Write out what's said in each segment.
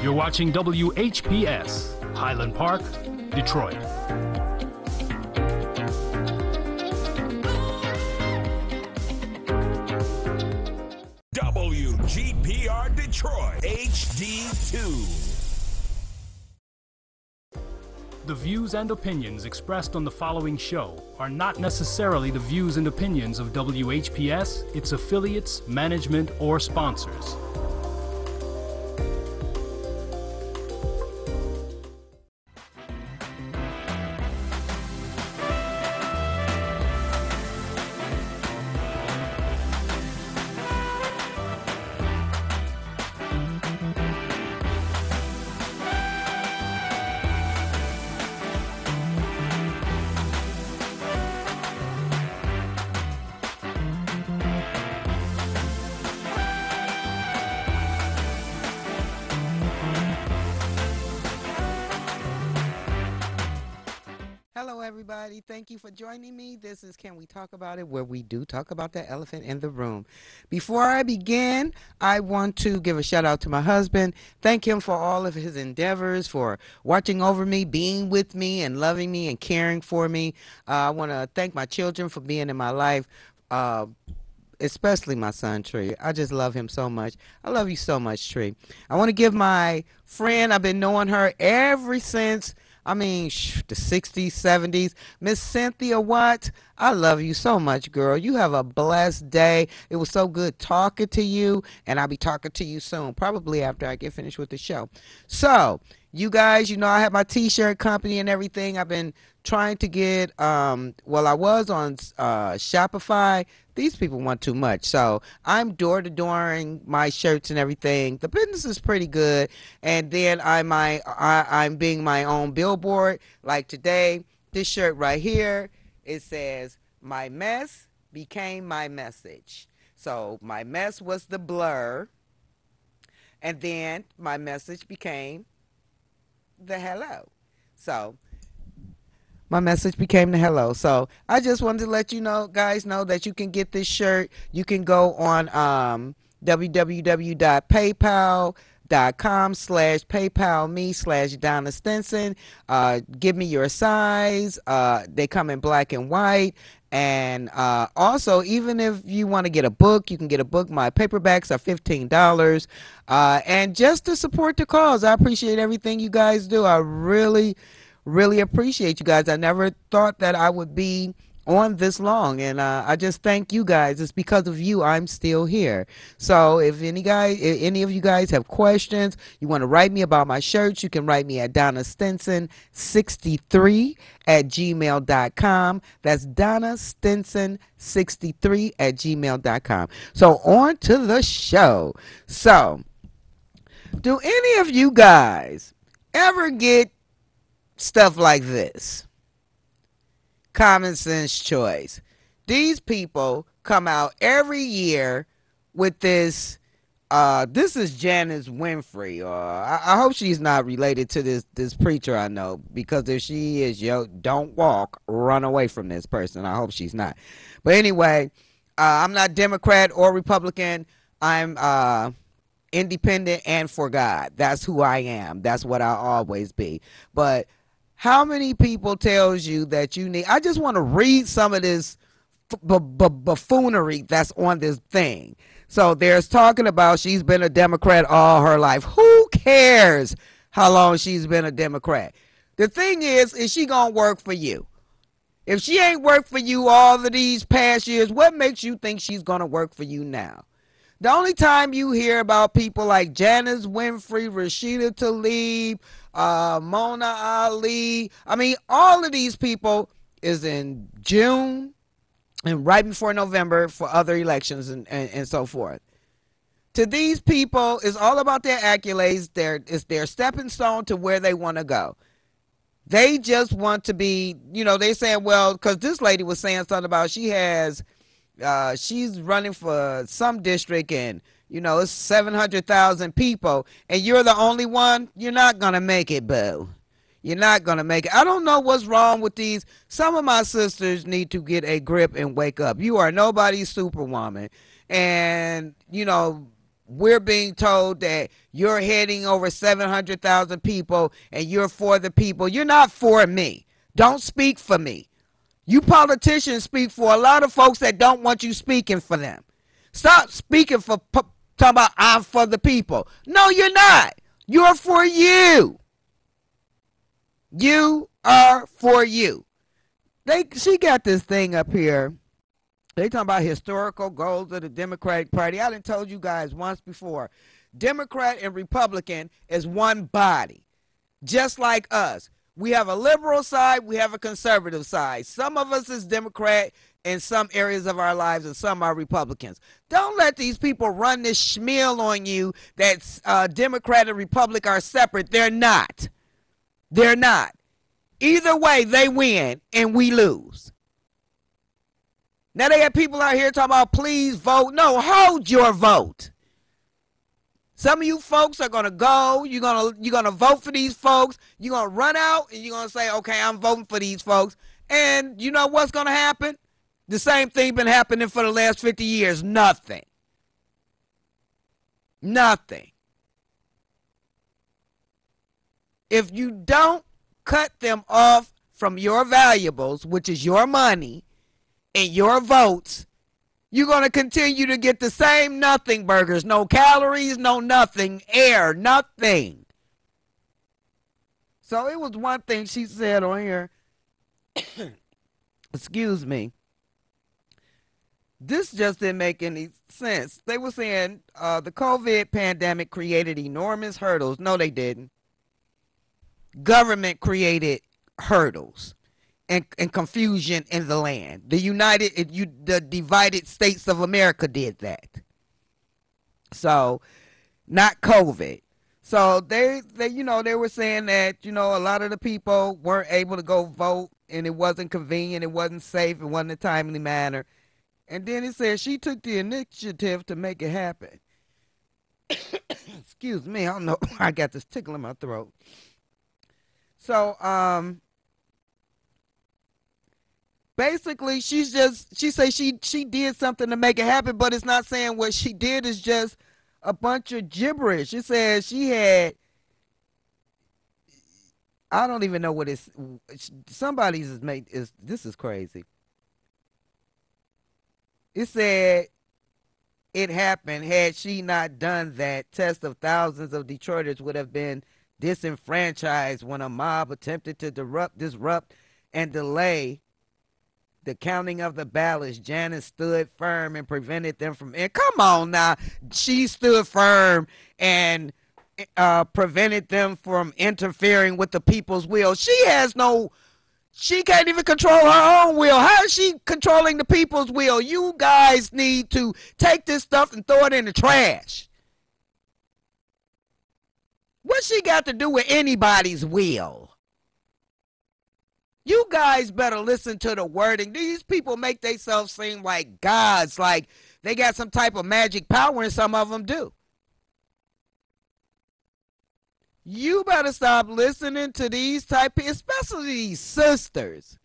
You're watching WHPS, Highland Park, Detroit. WGPR Detroit, HD2. The views and opinions expressed on the following show are not necessarily the views and opinions of WHPS, its affiliates, management, or sponsors. Hello, everybody. Thank you for joining me. This is Can We Talk About It, where we do talk about the elephant in the room. Before I begin, I want to give a shout out to my husband. Thank him for all of his endeavors, for watching over me, being with me, and loving me and caring for me. I want to thank my children for being in my life. Especially my son, Tree. I just love him so much. I love you so much, Tree. I want to give my friend, I've been knowing her ever since, the 60s, 70s, Miss Cynthia Watt. I love you so much, girl. You have a blessed day. It was so good talking to you, and I'll be talking to you soon, probably after I get finished with the show. So, you guys, I have my t-shirt company and everything. I've been trying to get, I was on Shopify. These people want too much. So I'm door-to-dooring my shirts and everything. The business is pretty good. And then I'm being my own billboard. Like today, this shirt right here, it says, "My mess became my message." So my mess was the blur. And then my message became the hello. So my message became the hello. So I just wanted to let you guys know that you can get this shirt. You can go on www.paypal.com/PayPalMe/Donna Stinson. Give me your size. They come in black and white. And also, even if you want to get a book, you can get a book. My paperbacks are $15. And just to support the cause, I appreciate everything you guys do. I really appreciate you guys. I never thought that I would be on this long, and I just thank you guys. It's because of you I'm still here. So if any of you guys have questions, you want to write me about my shirts, you can write me at DonnaStinson63@gmail.com. That's DonnaStinson63@gmail.com. So on to the show. So do any of you guys ever get stuff like this? Common Sense Choice. These people come out every year with this. This is Janice Winfrey. I hope she's not related to this preacher I know, because if she is, don't walk, run away from this person. I hope she's not. But anyway, I'm not Democrat or Republican. I'm independent and for God. That's who I am. That's what I'll always be. But how many people tells you that you need? I just want to read some of this buffoonery that's on this thing. So there's talking about she's been a Democrat all her life. Who cares how long she's been a Democrat? The thing is she gonna work for you? If she ain't worked for you all of these past years, what makes you think she's gonna work for you now? The only time you hear about people like Janice Winfrey, Rashida Tlaib, Mona Ali, all of these people is in June and right before November for other elections and so forth. To these people, it's all about their accolades. It's their stepping stone to where they want to go. They just want to be, they saying, well, because this lady was saying something about she's running for some district and, it's 700,000 people and you're the only one. You're not going to make it, boo. You're not going to make it. I don't know what's wrong with these. Some of my sisters need to get a grip and wake up. You are nobody's superwoman. And, we're being told that you're heading over 700,000 people and you're for the people. You're not for me. Don't speak for me. You politicians speak for a lot of folks that don't want you speaking for them. Stop speaking for, talking about I'm for the people. No, you're not. You're for you. You are for you. She got this thing up here. They talking about historical goals of the Democratic Party. I done told you guys once before. Democrat and Republican is one body. Just like us. We have a liberal side, we have a conservative side. Some of us is Democrat in some areas of our lives and some are Republicans. Don't let these people run this schmeal on you that Democrat and Republic are separate. They're not. They're not. Either way, they win and we lose. Now they have people out here talking about please vote. No, hold your vote. Some of you folks are gonna go. You're gonna vote for these folks. You're gonna run out and you're gonna say, okay, I'm voting for these folks. And you know what's gonna happen? The same thing been happening for the last 50 years. Nothing. Nothing. If you don't cut them off from your valuables, which is your money and your votes, you're going to continue to get the same nothing burgers. No calories, no nothing, air, nothing. So it was one thing she said on here. Excuse me. This just didn't make any sense. They were saying the COVID pandemic created enormous hurdles. No, they didn't. Government created hurdles and confusion in the land. The divided states of America did that. So, not COVID. So they were saying that, a lot of the people weren't able to go vote and it wasn't convenient, it wasn't safe, it wasn't a timely manner. And then it said she took the initiative to make it happen. Excuse me, I don't know. I got this tickle in my throat. So, basically, she said she did something to make it happen, but it's not saying what she did is just a bunch of gibberish. It says she had, I don't even know what it's, somebody's is made, this is crazy. It said it happened had she not done that. Tens of thousands of Detroiters would have been disenfranchised when a mob attempted to disrupt and delay the counting of the ballots. Janice stood firm and prevented them from. And come on now, she stood firm and prevented them from interfering with the people's will. She can't even control her own will. How is she controlling the people's will? You guys need to take this stuff and throw it in the trash. What's she got to do with anybody's will? You guys better listen to the wording. These people make themselves seem like gods, like they got some type of magic power, and some of them do. You better stop listening to these type of, especially these sisters.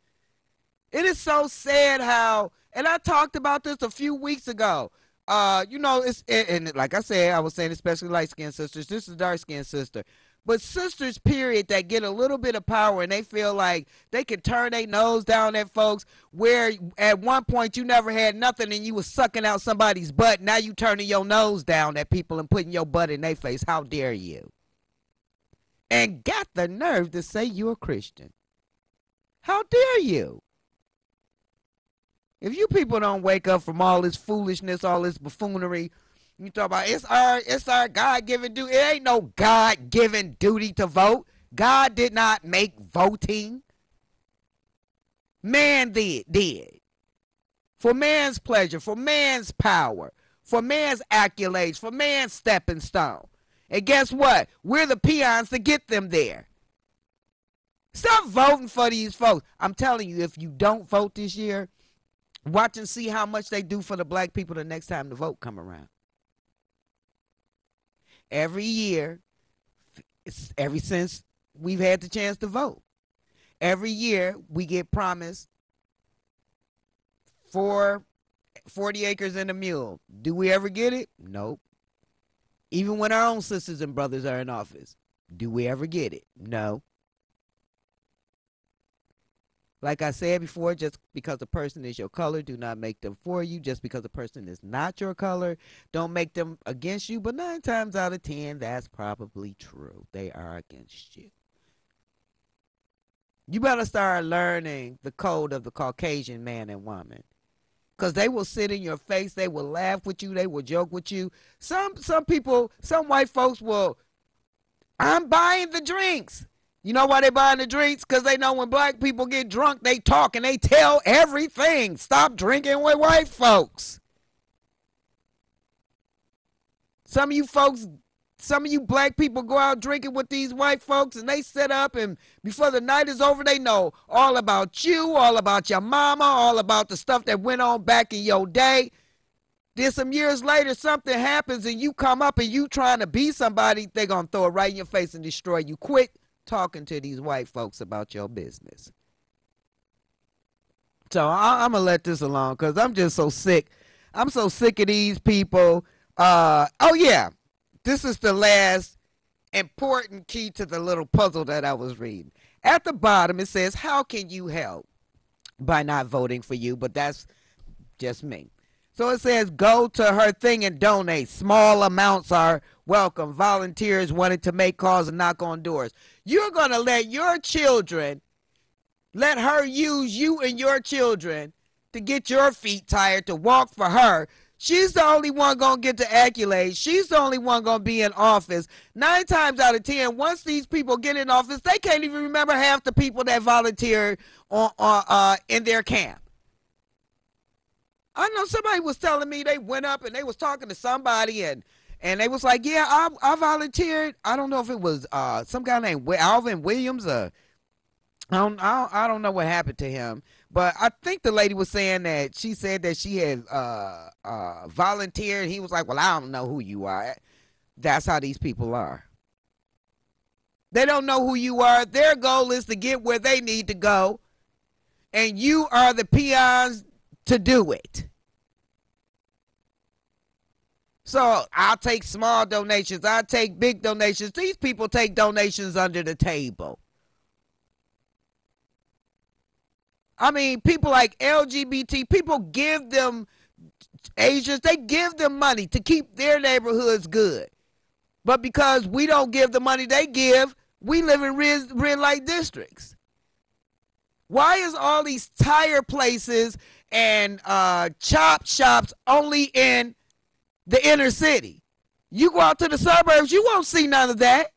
It is so sad how, and I talked about this a few weeks ago. And like I said, I was saying especially light-skinned sisters. This is dark-skinned sister. But sisters, period, that get a little bit of power and they feel like they can turn their nose down at folks where at one point you never had nothing and you was sucking out somebody's butt. Now you turning your nose down at people and putting your butt in their face. How dare you? And got the nerve to say you're a Christian. How dare you? If you people don't wake up from all this foolishness, all this buffoonery, you talk about it's our God-given duty. It ain't no God-given duty to vote. God did not make voting. Man did. For man's pleasure, for man's power, for man's accolades, for man's stepping stone. And guess what? We're the peons to get them there. Stop voting for these folks. I'm telling you, if you don't vote this year, watch and see how much they do for the black people the next time the vote come around. Every year, ever since we've had the chance to vote, every year we get promised 40 acres and a mule. Do we ever get it? Nope. Even when our own sisters and brothers are in office. Do we ever get it? No. Like I said before, just because a person is your color, do not make them for you. Just because a person is not your color, don't make them against you. But 9 times out of 10, that's probably true. They are against you. You better start learning the code of the Caucasian man and woman. Because they will sit in your face. They will laugh with you. They will joke with you. Some people, some white folks will, I'm buying the drinks. You know why they buying the drinks? Because they know when black people get drunk, they talk and they tell everything. Stop drinking with white folks. Some of you black people go out drinking with these white folks and they sit up and before the night is over, they know all about you, all about your mama, all about the stuff that went on back in your day. Then some years later, something happens and you come up and you trying to be somebody, they're going to throw it right in your face and destroy you. Quit talking to these white folks about your business. So I'm going to let this alone because I'm just so sick. I'm so sick of these people. Oh, yeah. This is the last important key to the little puzzle that I was reading. At the bottom, it says, how can you help? By not voting for you, but that's just me. So it says, go to her thing and donate. Small amounts are welcome. Volunteers wanting to make calls and knock on doors. You're going to let your children, let her use you and your children to get your feet tired, to walk for her. She's the only one going to get the accolades. She's the only one going to be in office. 9 times out of 10, once these people get in office, they can't even remember half the people that volunteered in their camp. I know somebody was telling me they went up and they was talking to somebody and they was like, yeah, I volunteered. I don't know if it was some guy named Alvin Williams. I don't know what happened to him. But I think the lady was saying that she said that she had volunteered. He was like, well, I don't know who you are. That's how these people are. They don't know who you are. Their goal is to get where they need to go. And you are the peons to do it. So I'll take small donations. I'll take big donations. These people take donations under the table. I mean, people like LGBT, people give them, Asians, they give them money to keep their neighborhoods good. But because we don't give the money they give, we live in red light districts. Why is all these tire places and chop shops only in the inner city? You go out to the suburbs, you won't see none of that.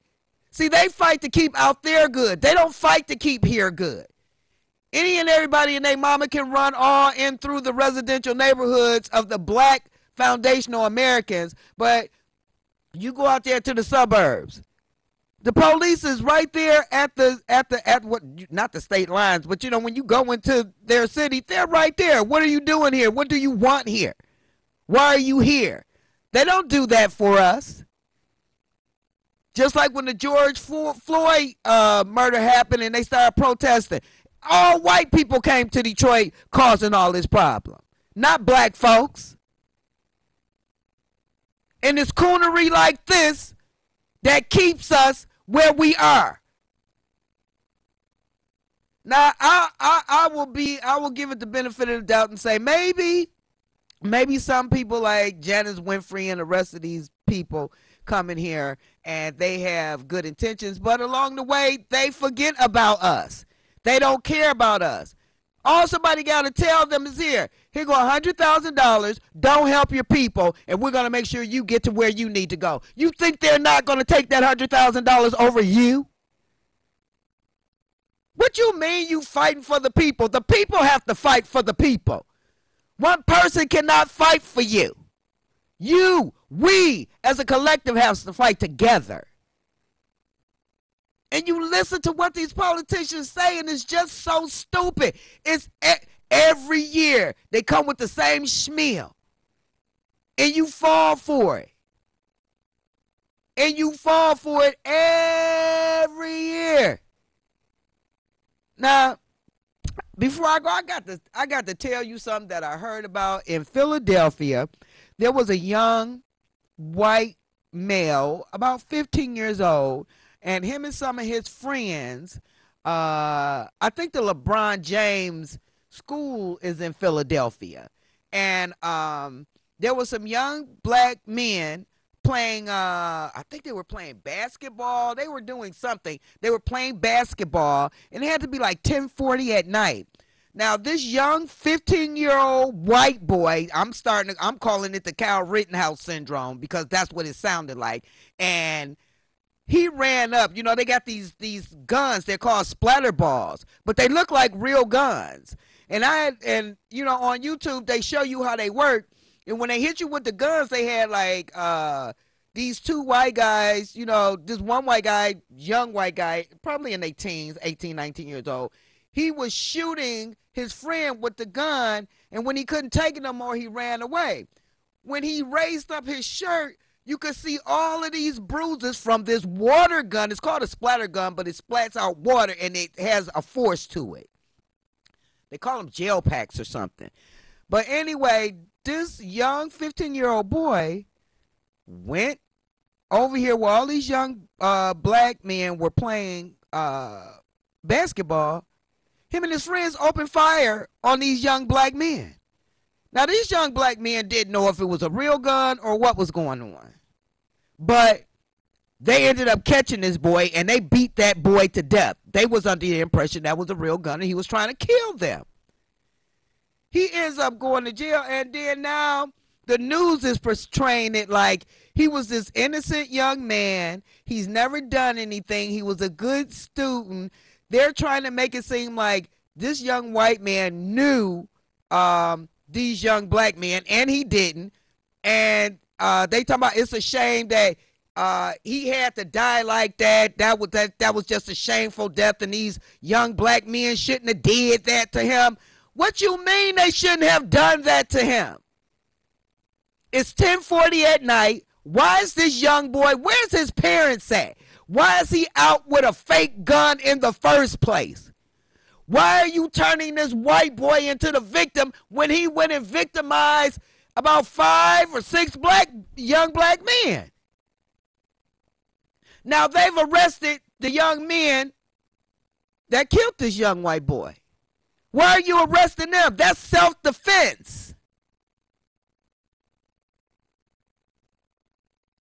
See, they fight to keep out there good. They don't fight to keep here good. Any and everybody and their mama can run all in through the residential neighborhoods of the black foundational Americans, but you go out there to the suburbs. The police is right there at what, not the state lines, but you know, when you go into their city, they're right there. What are you doing here? What do you want here? Why are you here? They don't do that for us. Just like when the George Floyd murder happened and they started protesting. All white people came to Detroit causing all this problem, not black folks. And it's coonery like this that keeps us where we are. Now, I will give it the benefit of the doubt and say maybe some people like Janice Winfrey and the rest of these people come in here and they have good intentions, but along the way, they forget about us. They don't care about us. All somebody got to tell them is here go $100,000, don't help your people, and we're going to make sure you get to where you need to go. You think they're not going to take that $100,000 over you? What you mean you fighting for the people? The people have to fight for the people. One person cannot fight for you. We, as a collective, have to fight together. And you listen to what these politicians say, and it's just so stupid. It's every year they come with the same schmeal, and you fall for it. And you fall for it every year. Now, before I go, I got to tell you something that I heard about in Philadelphia. There was a young white male, about 15 years old, and him and some of his friends, I think the LeBron James school is in Philadelphia. And there were some young black men playing, I think they were playing basketball. They were doing something. They were playing basketball, and it had to be like 10:40 at night. Now, this young 15-year-old white boy, I'm calling it the Kyle Rittenhouse syndrome because that's what it sounded like. And he ran up. You know, they got these guns. They're called splatter balls, but they look like real guns. And you know, on YouTube, they show you how they work. And when they hit you with the guns, they had like these two white guys, you know, this one white guy, young white guy, probably in their teens, 18, 19 years old. He was shooting his friend with the gun, and when he couldn't take it no more, he ran away. When he raised up his shirt, you could see all of these bruises from this water gun. It's called a splatter gun, but it splats out water, and it has a force to it. They call them gel packs or something. But anyway, this young 15-year-old boy went over here where all these young black men were playing basketball. Him and his friends opened fire on these young black men. Now, these young black men didn't know if it was a real gun or what was going on. But they ended up catching this boy, and they beat that boy to death. They was under the impression that was a real gun, and he was trying to kill them. He ends up going to jail, and then now the news is portraying it like he was this innocent young man. He's never done anything. He was a good student. They're trying to make it seem like this young white man knew these young black men, and he didn't. And they talking about it's a shame that he had to die like that. That was just a shameful death, and these young black men shouldn't have did that to him. What you mean they shouldn't have done that to him? It's 10:40 at night. Why is this young boy, where's his parents at? Why is he out with a fake gun in the first place? Why are you turning this white boy into the victim when he went and victimized about 5 or 6 young black men? Now they've arrested the young men that killed this young white boy. Why are you arresting them? That's self-defense.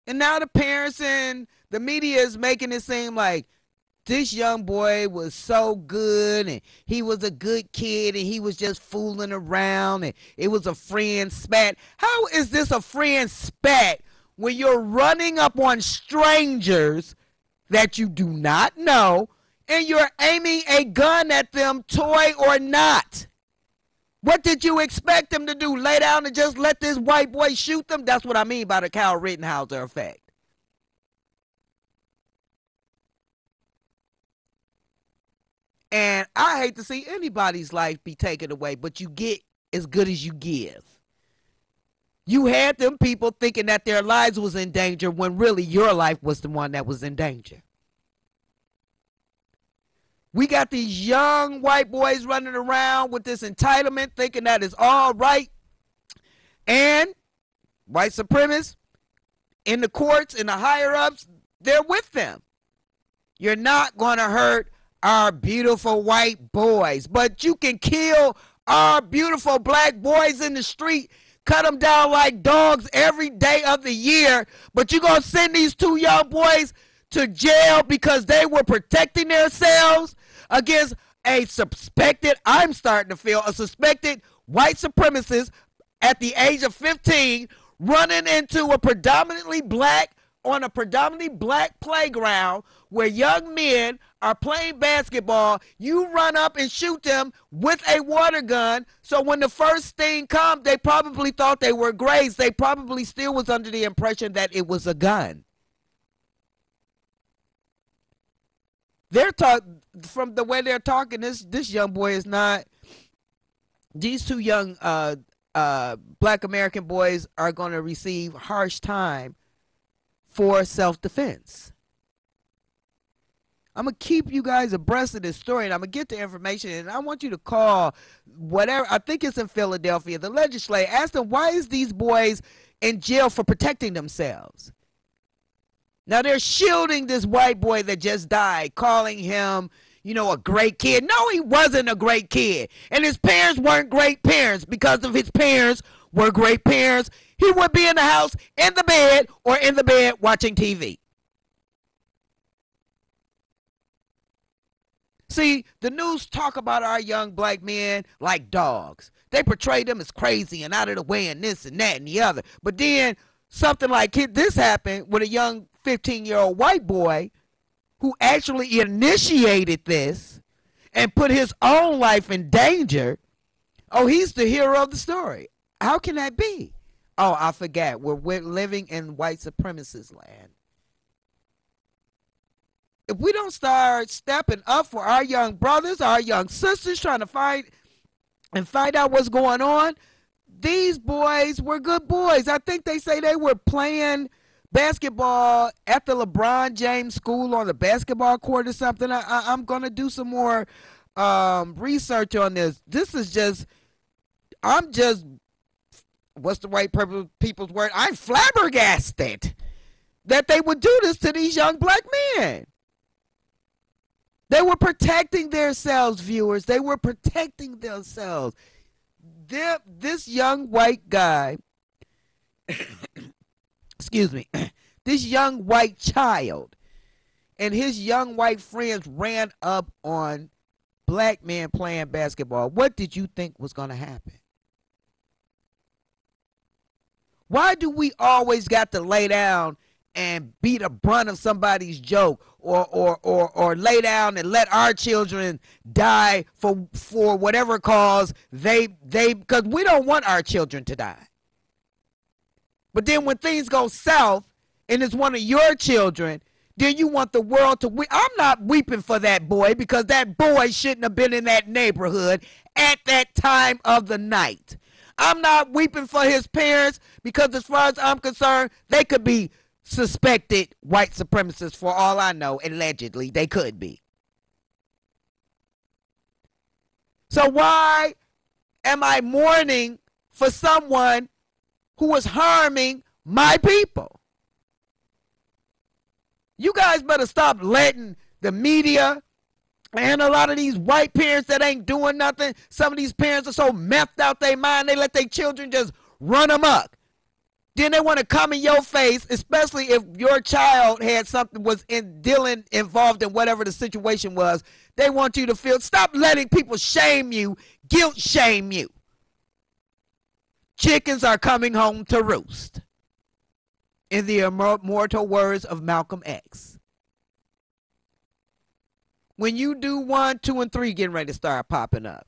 And now the parents and the media is making it seem like this young boy was so good and he was a good kid and he was just fooling around and it was a friend spat. How is this a friend spat when you're running up on strangers that you do not know and you're aiming a gun at them, toy or not? What did you expect them to do? Lay down and just let this white boy shoot them? That's what I mean by the Kyle Rittenhouse effect. And I hate to see anybody's life be taken away, but you get as good as you give. You had them people thinking that their lives was in danger when really your life was the one that was in danger. We got these young white boys running around with this entitlement thinking that it's all right. And white supremacists in the courts and the higher ups, they're with them. You're not going to hurt our beautiful white boys, but you can kill our beautiful black boys in the street, cut them down like dogs every day of the year, but you're going to send these 2 young boys to jail because they were protecting themselves against a suspected, I'm starting to feel, a suspected white supremacist at the age of 15 running into a predominantly black playground where young men are playing basketball. You run up and shoot them with a water gun. So when the first thing comes, they probably thought they were grazed. They probably still was under the impression that it was a gun. From the way they're talking, this young boy is not. These 2 young black American boys are going to receive harsh time for self-defense. I'm going to keep you guys abreast of this story, and I'm going to get the information, and I want you to call whatever, I think it's in Philadelphia, the legislature, ask them, why is these boys in jail for protecting themselves? Now they're shielding this white boy that just died, calling him, a great kid. No, he wasn't a great kid. And his parents weren't great parents. Because if his parents were great parents, he would be in the house, in the bed, or in the bed watching TV. See, the news talk about our young black men like dogs. They portray them as crazy and out of the way and this and that and the other. But then something like this happened with a young 15-year-old white boy who actually initiated this and put his own life in danger. Oh, he's the hero of the story. How can that be? Oh, I forgot. We're living in white supremacist land. If we don't start stepping up for our young brothers, our young sisters, trying to find out what's going on, these boys were good boys. I think they say they were playing basketball at the LeBron James school on the basketball court or something. I'm going to do some more research on this. What's the white people's word? I'm flabbergasted that they would do this to these young black men. They were protecting themselves, viewers. They were protecting themselves. This young white guy, excuse me, this young white child and his young white friends ran up on black men playing basketball. What did you think was going to happen? Why do we always got to lay down and be the brunt of somebody's joke, or lay down and let our children die for whatever cause because we don't want our children to die. But then when things go south and it's one of your children, then you want the world to weep. I'm not weeping for that boy because that boy shouldn't have been in that neighborhood at that time of the night. I'm not weeping for his parents because as far as I'm concerned, they could be suspected white supremacists for all I know. Allegedly, they could be. So why am I mourning for someone who was harming my people? You guys better stop letting the media and a lot of these white parents that ain't doing nothing. Some of these parents are so methed out their mind, they let their children just run amok. Then they want to come in your face, especially if your child had something, involved in whatever the situation was. They want you to feel, stop letting people shame you, guilt shame you. Chickens are coming home to roost, in the immortal words of Malcolm X. When you do 1, 2, and 3 getting ready to start popping up.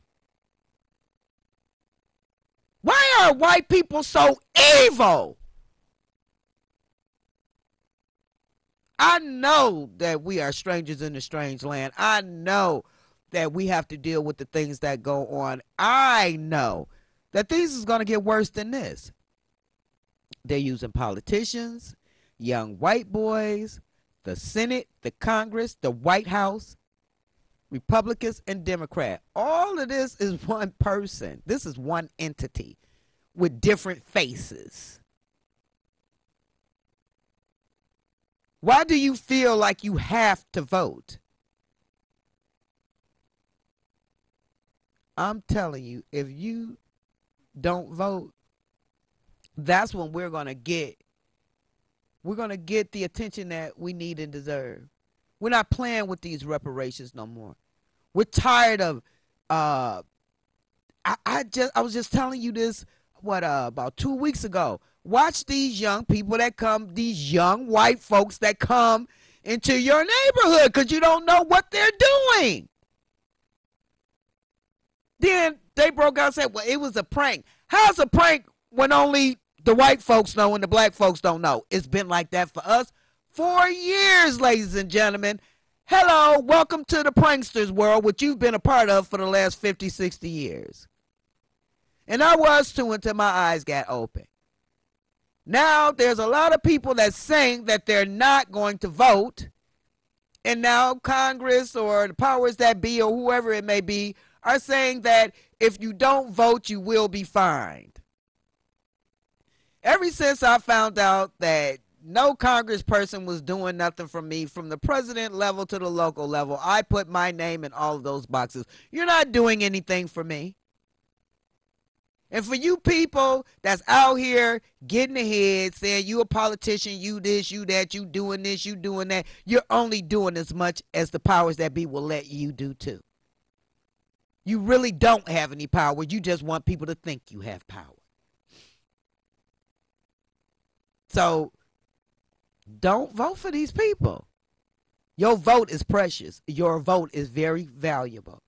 Why are white people so evil? I know that we are strangers in a strange land. I know that we have to deal with the things that go on. I know that this is going to get worse than this. They're using politicians, young white boys, the Senate, the Congress, the White House, Republicans and Democrats. All of this is one person. This is one entity with different faces. Why do you feel like you have to vote? I'm telling you, if you don't vote, that's when we're going to get the attention that we need and deserve. We're not playing with these reparations no more. We're tired of I was just telling you this about 2 weeks ago. Watch these young people that come, these young white folks that come into your neighborhood because you don't know what they're doing. Then they broke out and said, well, it was a prank. How's a prank when only the white folks know and the black folks don't know? It's been like that for us for years, ladies and gentlemen. Hello, welcome to the pranksters world, which you've been a part of for the last 50, 60 years. And I was too until my eyes got open. Now there's a lot of people that's saying that they're not going to vote. And now Congress or the powers that be or whoever it may be are saying that if you don't vote, you will be fined. Ever since I found out that no congressperson was doing nothing for me from the president level to the local level. I put my name in all of those boxes. You're not doing anything for me. And for you people that's out here getting ahead, saying you a politician, you this, you that, you doing this, you doing that, you're only doing as much as the powers that be will let you do too. You really don't have any power. You just want people to think you have power. So don't vote for these people. Your vote is precious. Your vote is very valuable.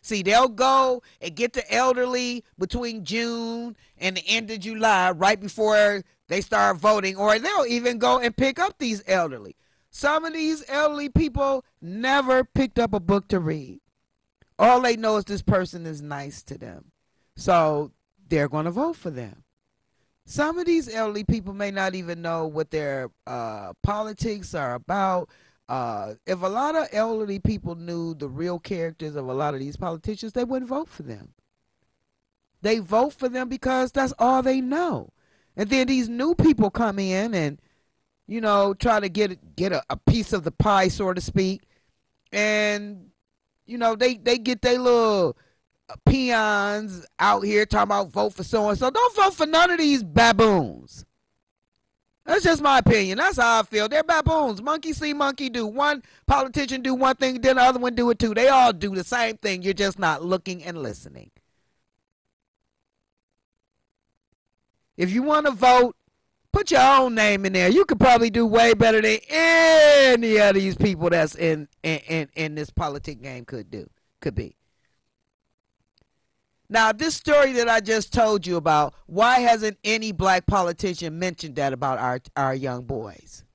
See, they'll go and get the elderly between June and the end of July, right before they start voting, or they'll even go and pick up these elderly. Some of these elderly people never picked up a book to read. All they know is this person is nice to them. So they're going to vote for them. Some of these elderly people may not even know what their politics are about. If a lot of elderly people knew the real characters of a lot of these politicians, they wouldn't vote for them. They vote for them because that's all they know. And then these new people come in and, you know, try to get a piece of the pie, so to speak. And, you know, they get their little peons out here talking about vote for so-and-so. Don't vote for none of these baboons. That's just my opinion. That's how I feel. They're baboons. Monkey see, monkey do. One politician do one thing, then the other one do it too. They all do the same thing. You're just not looking and listening. If you want to vote, put your own name in there. You could probably do way better than any of these people that's in this politic game could be. Now, this story that I just told you about, why hasn't any black politician mentioned that about our young boys?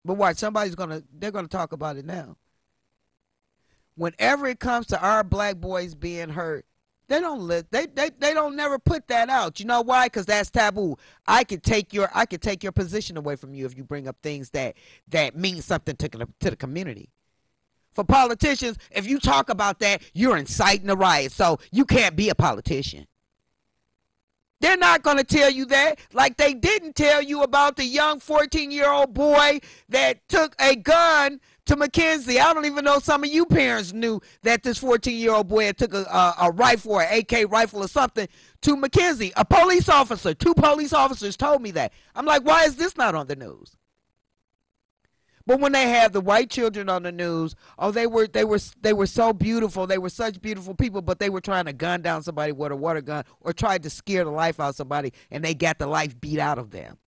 But watch, they're gonna talk about it now. Whenever it comes to our black boys being hurt, they don't never put that out. You know why? Because that's taboo. I could take your position away from you if you bring up things that mean something to the community. For politicians, if you talk about that, you're inciting a riot, so you can't be a politician. They're not going to tell you that, like they didn't tell you about the young 14-year-old boy that took a gun to McKenzie. I don't even know some of you parents knew that this 14-year-old boy had took a rifle or AK rifle or something to McKenzie. A police officer, 2 police officers told me that. I'm like, why is this not on the news? But when they have the white children on the news, oh, they were so beautiful. They were such beautiful people, but they were trying to gun down somebody with a water gun or tried to scare the life out of somebody, and they got the life beat out of them.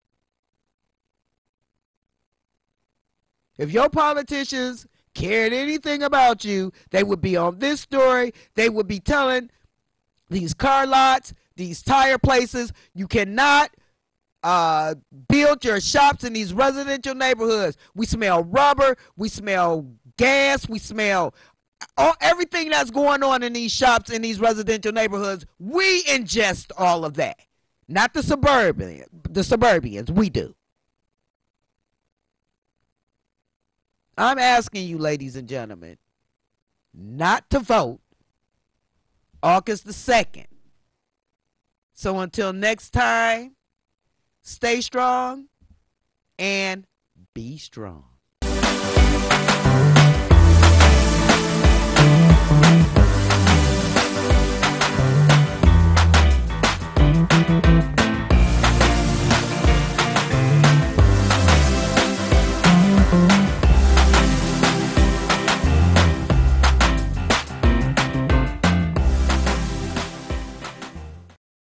If your politicians cared anything about you, they would be on this story. They would be telling these car lots, these tire places, you cannot build your shops in these residential neighborhoods. We smell rubber, we smell gas, we smell everything that's going on in these shops in these residential neighborhoods. We ingest all of that. Not the suburbians, we do. I'm asking you, ladies and gentlemen, not to vote August the 2nd. So until next time, stay strong and be strong.